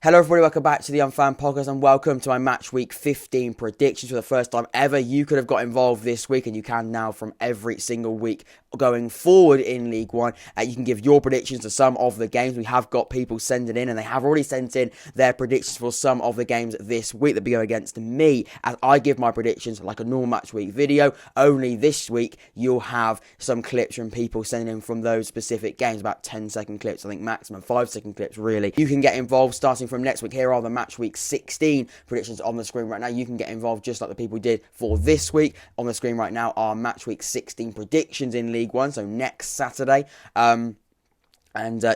Hello everybody, welcome back to the Unfan Podcast and welcome to my match week 15 predictions. For the first time ever, you could have got involved this week and you can now from every single week going forward in League One. You can give your predictions to some of the games. We have got people sending in and they have already sent in their predictions for some of the games this week that be going against me as I give my predictions like a normal match week video. Only this week you'll have some clips from people sending in from those specific games, about 10-second clips, I think maximum 5-second clips really. You can get involved starting from next week. Here are the match week 16 predictions on the screen right now. You can get involved just like the people did for this week. On the screen right now are match week 16 predictions in League One, so next Saturday.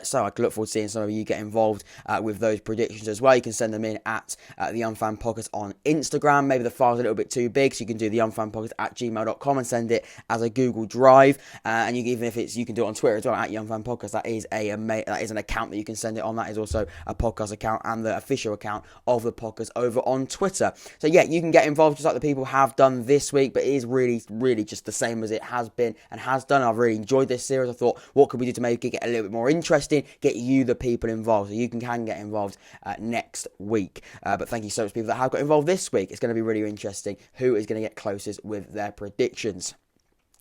So I can look forward to seeing some of you get involved with those predictions as well. You can send them in at the Unfan Podcast on Instagram. Maybe the file's a little bit too big, so you can do the Unfan Podcast at gmail.com and send it as a Google Drive. And even if it's, you can do it on Twitter as well at Unfan Podcast. That is an account that you can send it on. That is also a podcast account and the official account of the podcast over on Twitter. So yeah, you can get involved just like the people have done this week, but it is really just the same as it has been and has done. I've really enjoyed this series. I thought, what could we do to make it get a little bit more interesting, get you the people involved, so you can get involved next week. But thank you so much people that have got involved this week. It's going to be really interesting who is going to get closest with their predictions.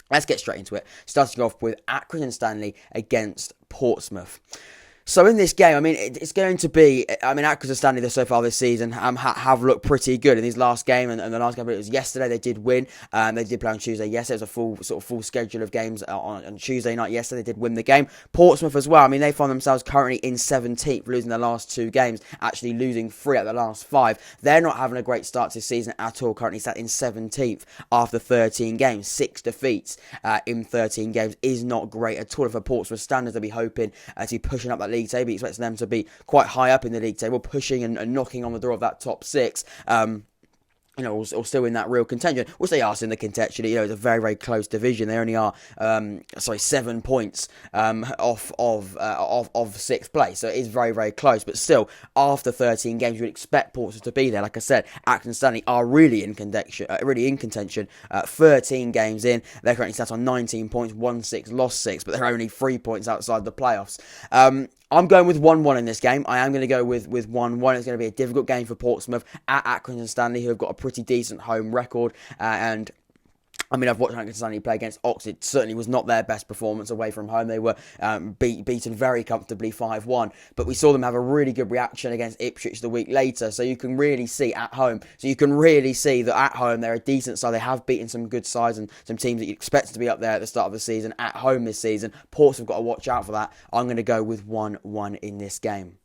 Let's get straight into it, starting off with Accrington Stanley against Portsmouth. So in this game, I mean, it's going to be, Accrington Stanley so far this season have looked pretty good in his last game, and the last game, it was yesterday, they did win. They did play on Tuesday yesterday. It was a full schedule of games on Tuesday night yesterday. They did win the game. Portsmouth as well, I mean, they find themselves currently in 17th, losing their last 2 games, actually losing 3 out of the last 5. They're not having a great start to the season at all, currently sat in 17th after 13 games. 6 defeats in 13 games is not great at all. For Portsmouth standards, they'll be hoping to be pushing up that league table. He expects them to be quite high up in the league table, pushing and knocking on the door of that top 6. Or still in that real contention, which they are in the contention. It's a very close division. They only are 7 points off of 6th place, so it is very close. But still, after 13 games, you would expect Portsmouth to be there. Like I said, Accrington Stanley are really in contention. 13 games in, they're currently sat on 19 points, won 6, lost 6, but they're only 3 points outside the playoffs. I'm going with 1-1 in this game. I am going to go with 1-1. It's going to be a difficult game for Portsmouth at Accrington Stanley, who have got a pretty decent home record. I've watched Accrington Stanley play against Oxford. It certainly was not their best performance away from home. They were beaten very comfortably 5-1. But we saw them have a really good reaction against Ipswich the week later. So you can really see at home. So you can really see that at home they're a decent side. They have beaten some good sides and some teams that you expect to be up there at the start of the season at home this season. Portsmouth have got to watch out for that. I'm going to go with 1-1 in this game.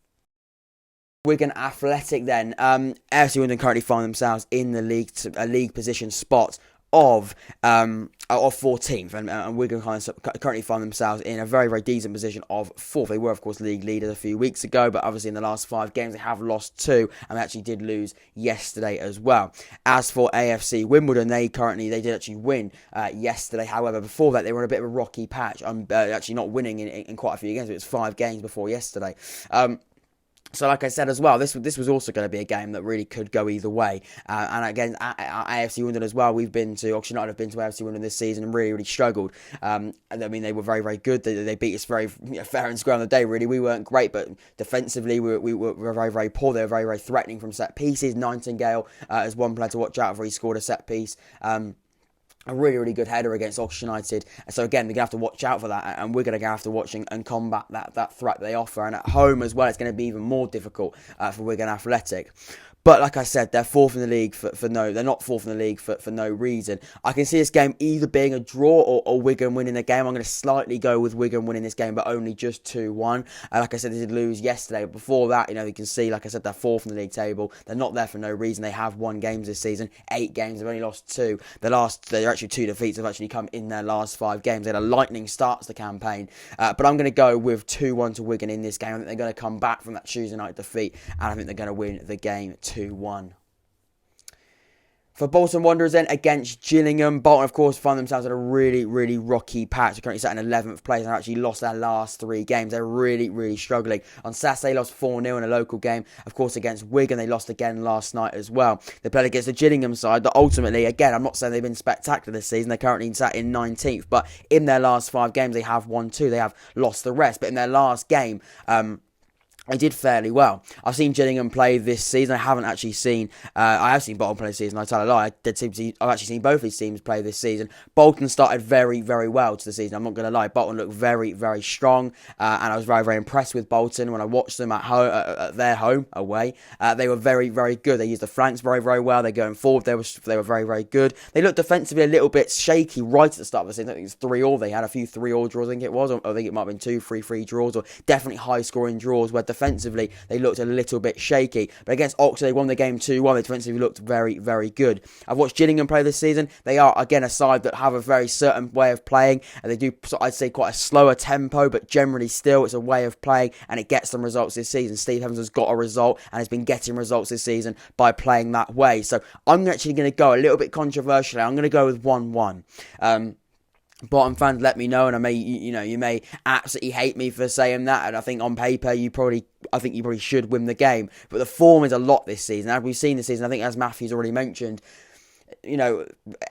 Wigan Athletic then. AFC Wimbledon currently find themselves in the league position spot of 14th, and Wigan currently find themselves in a very decent position of 4th. They were of course league leaders a few weeks ago, but obviously in the last 5 games they have lost 2, and they actually did lose yesterday as well. As for AFC Wimbledon, they did actually win yesterday. However, before that they were in a bit of a rocky patch, actually not winning in quite a few games. It was 5 games before yesterday. So like I said as well, this was also going to be a game that really could go either way. And again, at AFC Wimbledon as well, we've been to, Oxford United have been to AFC Wimbledon this season and really struggled. They were very good. They beat us very fair and square on the day, really. We weren't great, but defensively we were very poor. They were very threatening from set pieces. Nightingale is one player to watch out for. He scored a set piece. A really good header against Oxford United. So again, they're going to have to watch out for that, and we're going to have to watch and combat that threat they offer. And at home as well, it's going to be even more difficult for Wigan Athletic. But like I said, they're 4th in the league they're not 4th in the league for no reason. I can see this game either being a draw or Wigan winning the game. I'm going to slightly go with Wigan winning this game, but only just 2-1. Like I said, they did lose yesterday. But before that, you can see, like I said, they're 4th in the league table. They're not there for no reason. They have won games this season, 8 games. They've only lost 2. They're actually 2 defeats have actually come in their last 5 games. They had a lightning start to the campaign. But I'm going to go with 2-1 to Wigan in this game. I think they're going to come back from that Tuesday night defeat, and I think they're going to win the game 2-1. For Bolton Wanderers then against Gillingham, Bolton of course find themselves in a really rocky patch. They're currently sat in 11th place and actually lost their last 3 games. They're really struggling. On Saturday, they lost 4-0 in a local game. Of course, against Wigan, they lost again last night as well. They played against the Gillingham side, but ultimately, again, I'm not saying they've been spectacular this season. They're currently sat in 19th, but in their last 5 games, they have won 2. They have lost the rest, but in their last game, I did fairly well. I've seen Gillingham play this season. I haven't actually seen. I have seen Bolton play this season. I tell a lie. I've actually seen both of these teams play this season. Bolton started very, very well to the season. I'm not going to lie. Bolton looked very, very strong, and I was very, very impressed with Bolton when I watched them at home, at their home away. They were very, very good. They used the flanks very, very well. They're going forward. They were very, very good. They looked defensively a little bit shaky right at the start of the season. I think it was 3-3. They had a few 3-3 draws. I think it was. I think it might have been 2 3-3 draws, or definitely high scoring draws where defensively they looked a little bit shaky, but against Oxford they won the game 2-1. They defensively looked very, very good. I've watched Gillingham play this season. They are again a side that have a very certain way of playing, and they do, I'd say, quite a slower tempo, but generally still it's a way of playing, and it gets them results this season. Steve Evans has got a result and has been getting results this season by playing that way. So I'm actually going to go a little bit controversially. I'm going to go with 1-1. Bolton fans, let me know, and you may absolutely hate me for saying that, and I think on paper you probably should win the game, but the form is a lot this season. As we've seen this season, I think as Matthew's already mentioned,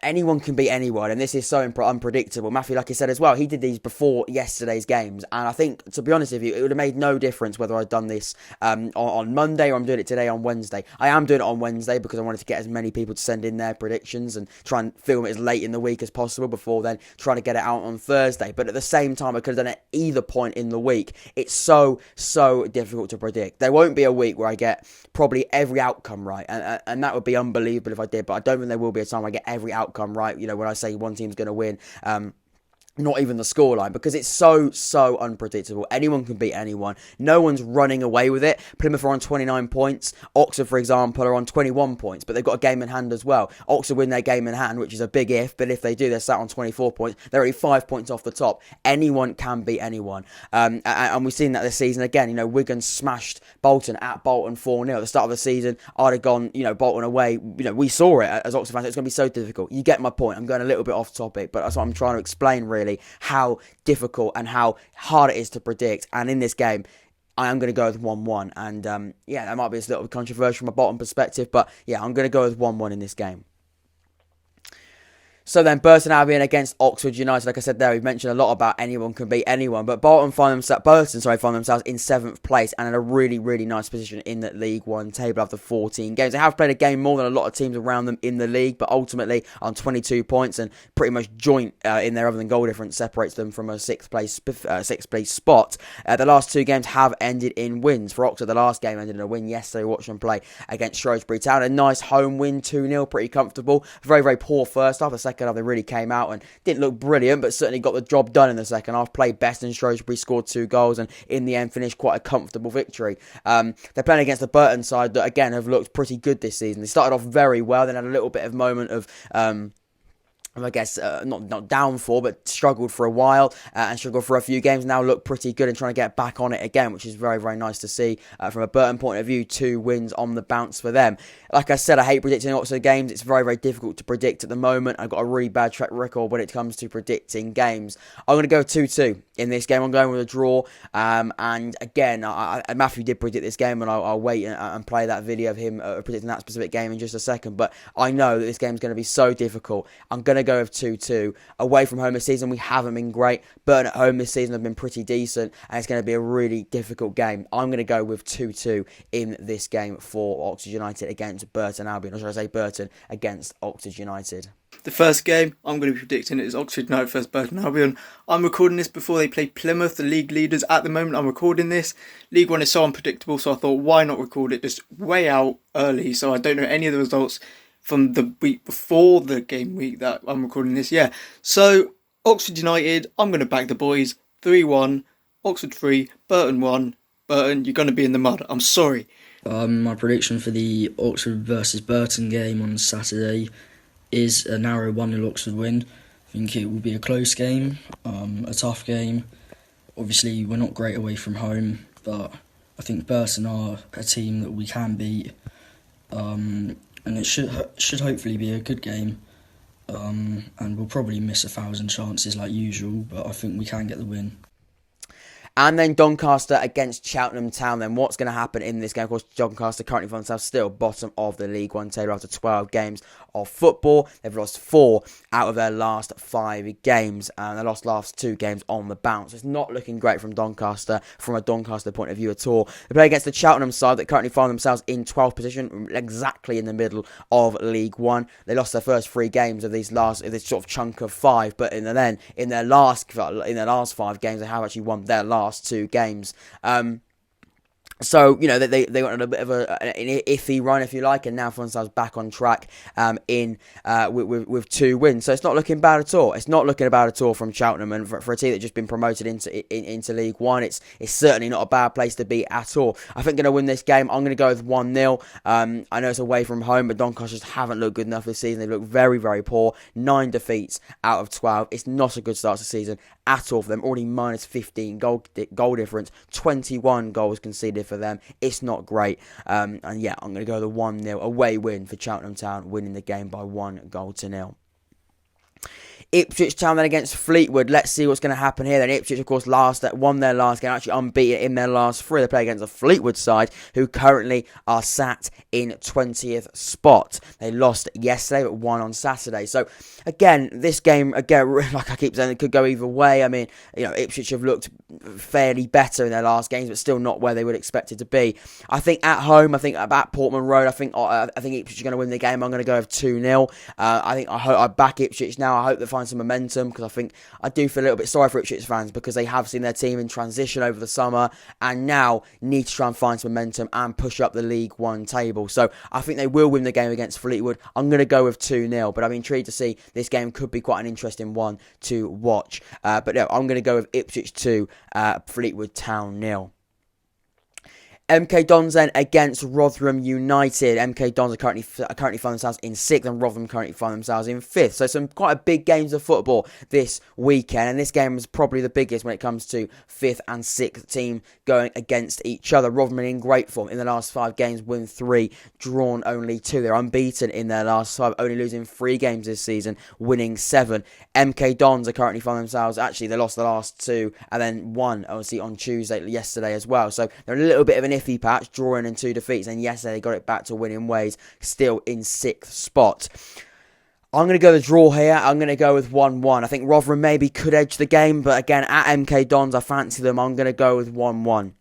anyone can beat anyone, and this is so unpredictable. Matthew, like I said as well, he did these before yesterday's games, and I think, to be honest with you, it would have made no difference whether I'd done this on Monday or I'm doing it today on Wednesday. I am doing it on Wednesday because I wanted to get as many people to send in their predictions and try and film it as late in the week as possible before then trying to get it out on Thursday. But at the same time, I could have done it either point in the week. It's so difficult to predict. There won't be a week where I get probably every outcome right, and that would be unbelievable if I did, but I don't think there will be a time I get every outcome right, when I say one team's going to win. Not even the scoreline, because it's so unpredictable. Anyone can beat anyone. No one's running away with it. Plymouth are on 29 points. Oxford, for example, are on 21 points, but they've got a game in hand as well. Oxford win their game in hand, which is a big if, but if they do, they're sat on 24 points. They're only 5 points off the top. Anyone can beat anyone. And we've seen that this season again. Wigan smashed Bolton at Bolton 4-0 at the start of the season. I'd have gone, Bolton away. We saw it as Oxford fans. It's going to be so difficult. You get my point. I'm going a little bit off topic, but that's what I'm trying to explain, really. How difficult and how hard it is to predict. And in this game, I am going to go with 1-1. And that might be a little bit controversial from a Bolton perspective, but yeah, I'm going to go with 1-1 in this game. So then, Burton Albion against Oxford United. Like I said there, we've mentioned a lot about anyone can beat anyone, but Burton find themselves in 7th place and in a really, really nice position in the League One table after 14 games. They have played a game more than a lot of teams around them in the league, but ultimately on 22 points and pretty much joint in there, other than goal difference separates them from a sixth place spot. The last 2 games have ended in wins. For Oxford, the last game ended in a win yesterday. We watched them play against Shrewsbury Town. A nice home win, 2-0, pretty comfortable. Very, very poor first half. The second half, they really came out and didn't look brilliant, but certainly got the job done in the second half. Played best in Shrewsbury, scored 2 goals, and in the end finished quite a comfortable victory. They're playing against the Burton side that, again, have looked pretty good this season. They started off very well, then had a little bit of moment of I guess, not downfall, but struggled for a while and struggled for a few games. Now look pretty good and trying to get back on it again, which is very, very nice to see from a Burton point of view. 2 wins on the bounce for them. Like I said, I hate predicting Oxford games. It's very, very difficult to predict at the moment. I've got a really bad track record when it comes to predicting games. I'm going to go 2-2 in this game. I'm going with a draw. And again, Matthew did predict this game, and I'll wait and play that video of him predicting that specific game in just a second. But I know that this game's going to be so difficult. I'm going to go with 2-2. Away from home this season, we haven't been great. Burton at home this season have been pretty decent, and it's going to be a really difficult game. I'm going to go with 2-2 in this game for Oxford United against Burton Albion, or should I say Burton against Oxford United. The first game I'm going to be predicting is Oxford United versus Burton Albion. I'm recording this before they play Plymouth, the league leaders. At the moment I'm recording this. League One is so unpredictable, so I thought, why not record it just way out early, so I don't know any of the results from the week before the game week that I'm recording this. Yeah, so Oxford United, I'm going to back the boys. 3-1, Oxford 3, Burton 1. Burton, you're going to be in the mud. I'm sorry. My prediction for the Oxford versus Burton game on Saturday is a narrow 1-0 Oxford win. I think it will be a close game, a tough game. Obviously, we're not great away from home, but I think Burton are a team that we can beat. And it should hopefully be a good game. And we'll probably miss 1,000 chances like usual, but I think we can get the win. And then Doncaster against Cheltenham Town. Then what's going to happen in this game? Of course, Doncaster currently find themselves still bottom of the League One table after 12 games of football. They've lost 4 out of their last 5 games, and they lost last 2 games on the bounce. It's not looking great from Doncaster, from a Doncaster point of view at all. They play against the Cheltenham side that currently find themselves in 12th position, exactly in the middle of League One. They lost their first 3 games of this sort of chunk of 5, but in their last 5 games, they have actually won their last 2 games. So, they went on a bit of an iffy run, if you like, and now find themselves back on track with 2 wins. So it's not looking bad at all. It's not looking bad at all from Cheltenham, and for a team that's just been promoted into League One, it's certainly not a bad place to be at all. I think going to win this game. I'm going to go with 1-0. I know it's away from home, but Doncaster just haven't looked good enough this season. They look very, very poor. 9 defeats out of 12. It's not a good start to the season at all for them. Already minus 15 goal difference. 21 goals conceded for them. It's not great. And yeah, I'm going to go the 1-0 away win for Cheltenham Town, winning the game by 1-0. Ipswich Town then against Fleetwood. Let's see what's going to happen here. Then Ipswich, of course, won their last game, actually unbeaten in their last 3. They play against a Fleetwood side who currently are sat in 20th spot. They lost yesterday but won on Saturday. So again, this game, like I keep saying, it could go either way. I mean, Ipswich have looked fairly better in their last games, but still not where they would expect it to be. I think at home, at Portman Road, I think Ipswich are going to win the game. I'm going to go with 2-0. I back Ipswich now. I hope they find some momentum, because I do feel a little bit sorry for Ipswich fans, because they have seen their team in transition over the summer and now need to try and find some momentum and push up the League One table. So I think they will win the game against Fleetwood. I'm going to go with 2-0, but I'm intrigued to see. This game could be quite an interesting one to watch. But no, I'm going to go with Ipswich 2, Fleetwood Town 0. MK Dons then against Rotherham United. MK Dons are currently find themselves in 6th, and Rotherham currently find themselves in 5th. So some quite a big games of football this weekend, and this game is probably the biggest when it comes to 5th and 6th team going against each other. Rotherham in great form in the last 5 games, win 3, drawn only 2. They're unbeaten in their last 5, only losing 3 games this season, winning 7. MK Dons are currently find themselves, actually they lost the last 2 and then won obviously on yesterday as well. So they're a little bit of an iffy patch, drawing in 2 defeats, and yesterday they got it back to winning ways, still in 6th spot. I'm going to go the draw here. I'm going to go with 1-1. I think Rotherham maybe could edge the game, but again, at MK Dons, I fancy them. I'm going to go with 1-1.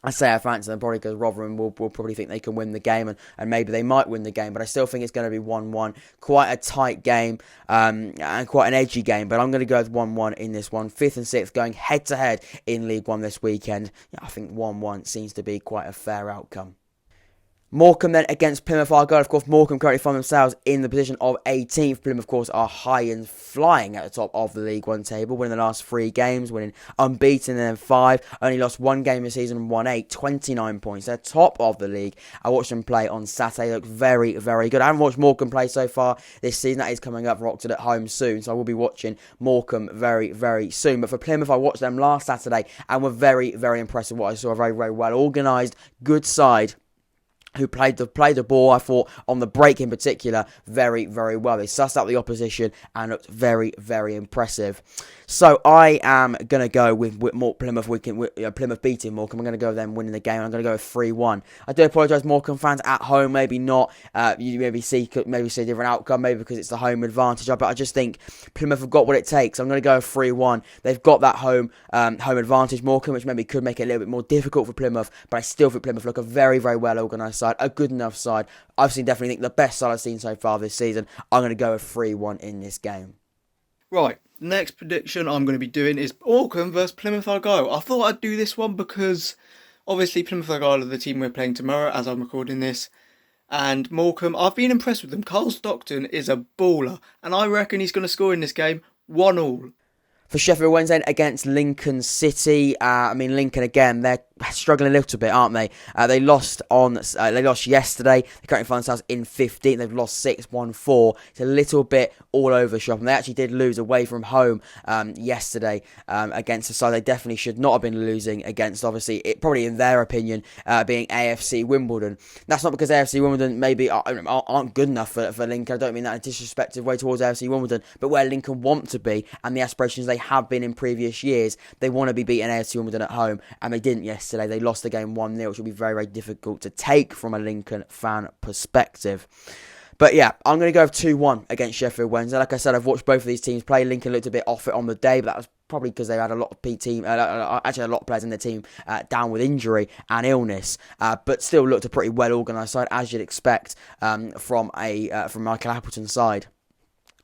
I say I fancy them probably because Rotherham will probably think they can win the game, and maybe they might win the game, but I still think it's going to be 1-1. Quite a tight game and quite an edgy game, but I'm going to go with 1-1 in this one. 5th and 6th going head-to-head in League One this weekend. I think 1-1 seems to be quite a fair outcome. Morecambe then against Plymouth Argyle. Of course, Morecambe currently find themselves in the position of 18th. Plymouth, of course, are high and flying at the top of the League One table, winning the last 3 games, winning unbeaten and then 5. Only lost 1 game this season and won 8, 29 points. They're top of the league. I watched them play on Saturday. They look very, very good. I haven't watched Morecambe play so far this season. That is coming up for Oxford at home soon, so I will be watching Morecambe very, very soon. But for Plymouth, I watched them last Saturday and were very, very impressed with what I saw. A very, very well organised, good side who played the ball, I thought, on the break in particular, very, very well. They sussed out the opposition and looked very, very impressive. So I am going to go with Plymouth. Plymouth beating Morecambe. I'm going to go with them winning the game. I'm going to go with 3-1. I do apologise, Morecambe fans at home. Maybe not. You maybe see a different outcome, maybe because it's the home advantage. But I just think Plymouth have got what it takes. I'm going to go with 3-1. They've got that home advantage, Morecambe, which maybe could make it a little bit more difficult for Plymouth. But I still think Plymouth look a very, very well organised side, a good enough side. Definitely think the best side I've seen so far this season. I'm going to go with 3-1 in this game. Right, the next prediction I'm going to be doing is Morecambe versus Plymouth Argyle. I thought I'd do this one because obviously Plymouth Argyle are the team we're playing tomorrow as I'm recording this. And Morecambe, I've been impressed with them. Carl Stockton is a baller, and I reckon he's going to score in this game 1-1. For Sheffield Wednesday against Lincoln City, Lincoln again, they're struggling a little bit, aren't they? They lost yesterday. They currently find themselves in 15th. They've lost 6, won 4. It's a little bit all over the shop, and they actually did lose away from home yesterday against a side they definitely should not have been losing against. Obviously, it probably in their opinion being AFC Wimbledon. That's not because AFC Wimbledon maybe aren't good enough for Lincoln. I don't mean that in a disrespectful way towards AFC Wimbledon, but where Lincoln want to be and the aspirations they have been in previous years. They want to be beating AFC Wimbledon at home, and they didn't yesterday. They lost the game 1-0, which will be very, very difficult to take from a Lincoln fan perspective. But yeah, I'm going to go with 2-1 against Sheffield Wednesday. Like I said, I've watched both of these teams play. Lincoln looked a bit off it on the day, but that was probably because they had a lot of actually a lot of players in their team down with injury and illness, but still looked a pretty well organised side, as you'd expect from Michael Appleton's side.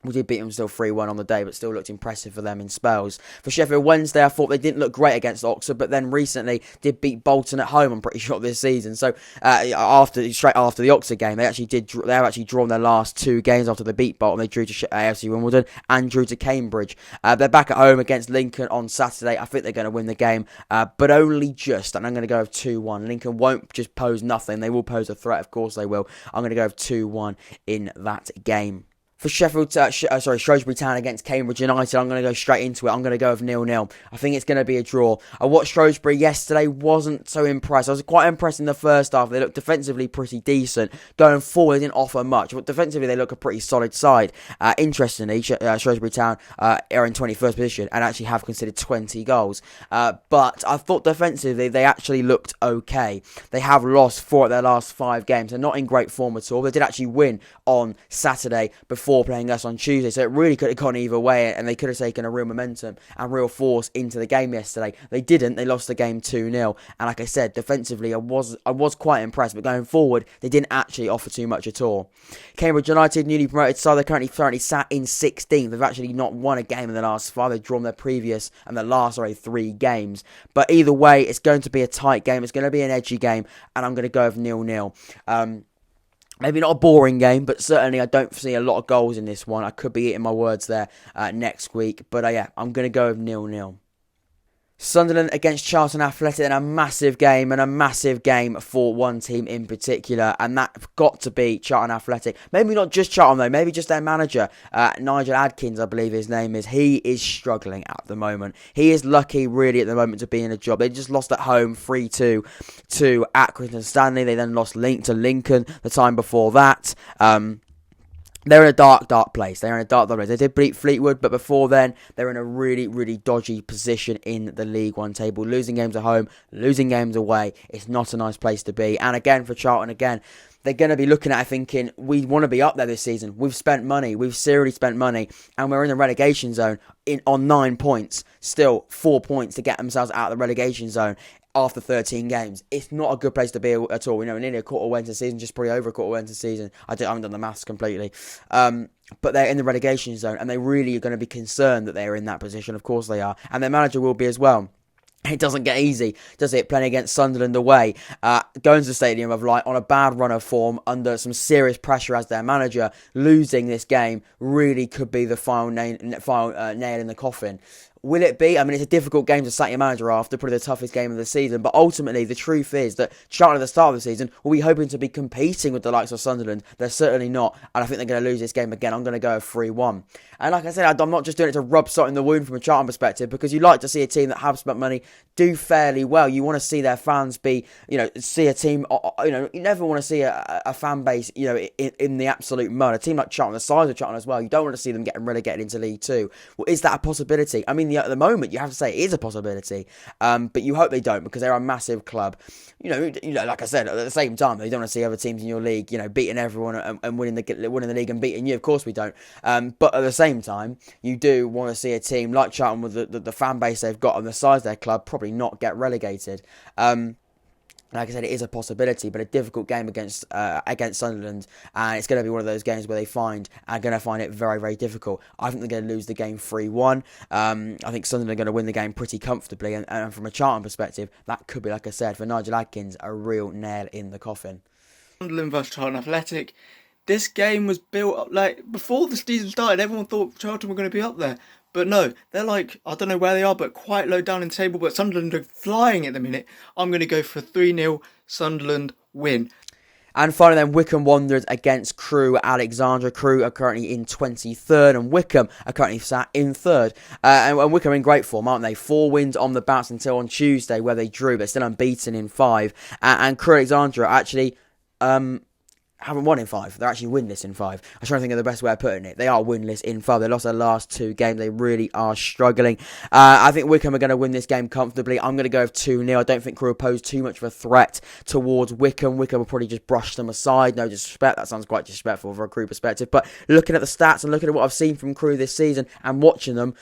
We did beat them still 3-1 on the day, but still looked impressive for them in spells. For Sheffield Wednesday, I thought they didn't look great against Oxford, but then recently did beat Bolton at home, I'm pretty sure, this season. So straight after the Oxford game, they have actually drawn their last 2 games after they beat Bolton. They drew to AFC Wimbledon and drew to Cambridge. They're back at home against Lincoln on Saturday. I think they're going to win the game, but only just, and I'm going to go with 2-1. Lincoln won't just pose nothing. They will pose a threat, of course they will. I'm going to go with 2-1 in that game. For Shrewsbury Town against Cambridge United, I'm going to go straight into it. I'm going to go with 0-0. I think it's going to be a draw. I watched Shrewsbury yesterday, wasn't so impressed. I was quite impressed in the first half. They looked defensively pretty decent. Going forward, they didn't offer much, but defensively, they look a pretty solid side. Interestingly, Shrewsbury Town are in 21st position and actually have conceded 20 goals. But I thought defensively, they actually looked okay. They have lost 4 of their last 5 games. They're not in great form at all. They did actually win on Saturday before playing us on Tuesday, so it really could have gone either way, and they could have taken a real momentum and real force into the game yesterday. They didn't. They lost the game 2-0, and like I said, defensively I was quite impressed, but going forward they didn't actually offer too much at all. Cambridge United, newly promoted side, they're currently sat in 16th. They've actually not won a game in the last 5. They've drawn their previous and the last 3 games, but either way it's going to be a tight game. It's going to be an edgy game, and I'm going to go with 0-0. Maybe not a boring game, but certainly I don't see a lot of goals in this one. I could be eating my words there next week. But yeah, I'm going to go with 0-0. Sunderland against Charlton Athletic, and a massive game for one team in particular, and that's got to be Charlton Athletic. Maybe not just Charlton though, maybe just their manager, Nigel Adkins, I believe his name is. He is struggling at the moment. He is lucky really at the moment to be in a job. They just lost at home 3-2 to Accrington Stanley. They then lost to Lincoln the time before that. They're in a dark place. They did beat Fleetwood, but before then, they're in a really, really dodgy position in the League One table. Losing games at home, losing games away. It's not a nice place to be. And again, for Charlton, they're going to be looking at it thinking, we want to be up there this season. We've spent money. We've seriously spent money. And we're in the relegation zone on 9 points. Still 4 points to get themselves out of the relegation zone after 13 games. It's not a good place to be at all. Nearly a quarter way into the season, just probably over a quarter way into the season. I haven't done the maths completely. But they're in the relegation zone, and they really are going to be concerned that they're in that position. Of course they are. And their manager will be as well. It doesn't get easy, does it, playing against Sunderland away, going to the Stadium of Light on a bad run of form, under some serious pressure as their manager. Losing this game really could be the final nail in the coffin. Will it be? I mean, it's a difficult game to sack your manager after, probably the toughest game of the season, but ultimately the truth is that Charlton at the start of the season will be hoping to be competing with the likes of Sunderland. They're certainly not, and I think they're going to lose this game again. I'm going to go 3-1. And like I said, I'm not just doing it to rub salt in the wound from a Charlton perspective, because you like to see a team that have spent money do fairly well. You want to see their fans see a team, you never want to see a fan base, in the absolute mud. A team like Charlton, the size of Charlton as well, you don't want to see them getting relegated into League Two. Well, is that a possibility? I mean, at the moment, you have to say it is a possibility, but you hope they don't, because they're a massive club. Like I said, at the same time, you don't want to see other teams in your league, beating everyone and winning the league and beating you. Of course we don't. But at the same time, you do want to see a team like Charlton with the fan base they've got and the size of their club probably not get relegated. Like I said, it is a possibility, but a difficult game against Sunderland, and it's going to be one of those games where are going to find it very, very difficult. I think they're going to lose the game 3-1. I think Sunderland are going to win the game pretty comfortably, and from a Charlton perspective, that could be, like I said, for Nigel Adkins, a real nail in the coffin. Sunderland versus Charlton Athletic. This game was built up, before the season started, everyone thought Charlton were going to be up there. But no, they're I don't know where they are, but quite low down in the table. But Sunderland are flying at the minute. I'm going to go for a 3-0 Sunderland win. And finally then, Wycombe Wanderers against Crewe at Alexandra. Crewe are currently in 23rd, and Wycombe are currently sat in 3rd. And Wycombe are in great form, aren't they? 4 wins on the bounce until on Tuesday, where they drew, but still unbeaten in 5. And Crewe Alexandra are actually haven't won in 5. They're actually winless in 5. I was trying to think of the best way of putting it. They are winless in 5. They lost their last 2 games. They really are struggling. I think Wycombe are going to win this game comfortably. I'm going to go with 2-0. I don't think Crewe will pose too much of a threat towards Wycombe. Wycombe will probably just brush them aside. No disrespect. That sounds quite disrespectful from a Crewe perspective. But looking at the stats and looking at what I've seen from Crewe this season and watching them,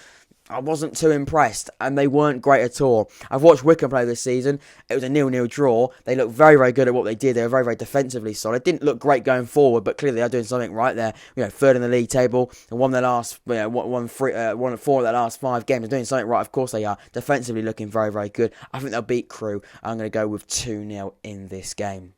I wasn't too impressed, and they weren't great at all. I've watched Wycombe play this season. It was a 0-0 draw. They looked very, very good at what they did. They were very, very defensively solid. Didn't look great going forward, but clearly they're doing something right there. Third in the league table, and won 4 of their last 5 games. They're doing something right. Of course they are. Defensively looking very, very good. I think they'll beat Crewe. I'm going to go with 2-0 in this game.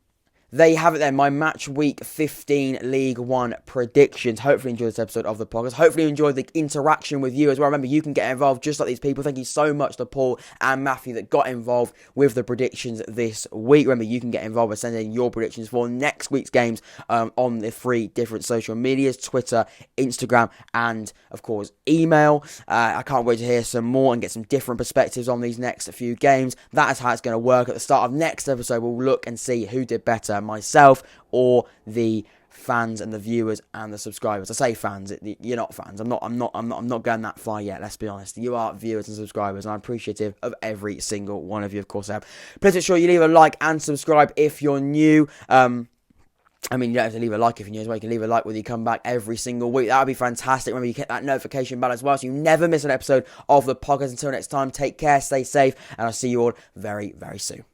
There you have it then, my match week 15 League 1 predictions. Hopefully you enjoyed this episode of the podcast. Hopefully you enjoyed the interaction with you as well. Remember, you can get involved just like these people. Thank you so much to Paul and Matthew that got involved with the predictions this week. Remember, you can get involved by sending your predictions for next week's games on the 3 different social medias, Twitter, Instagram, and, of course, email. I can't wait to hear some more and get some different perspectives on these next few games. That is how it's going to work. At the start of next episode, we'll look and see who did better, myself or the fans and the viewers and the subscribers. I say fans, you're not fans. I'm not going that far yet. Let's be honest. You are viewers and subscribers, and I'm appreciative of every single one of you. Of course, I am. Please make sure you leave a like and subscribe if you're new. You don't have to leave a like if you're new as well. You can leave a like whether you come back every single week. That would be fantastic. Remember, you hit that notification bell as well, so you never miss an episode of the podcast. Until next time, take care, stay safe, and I'll see you all very, very soon.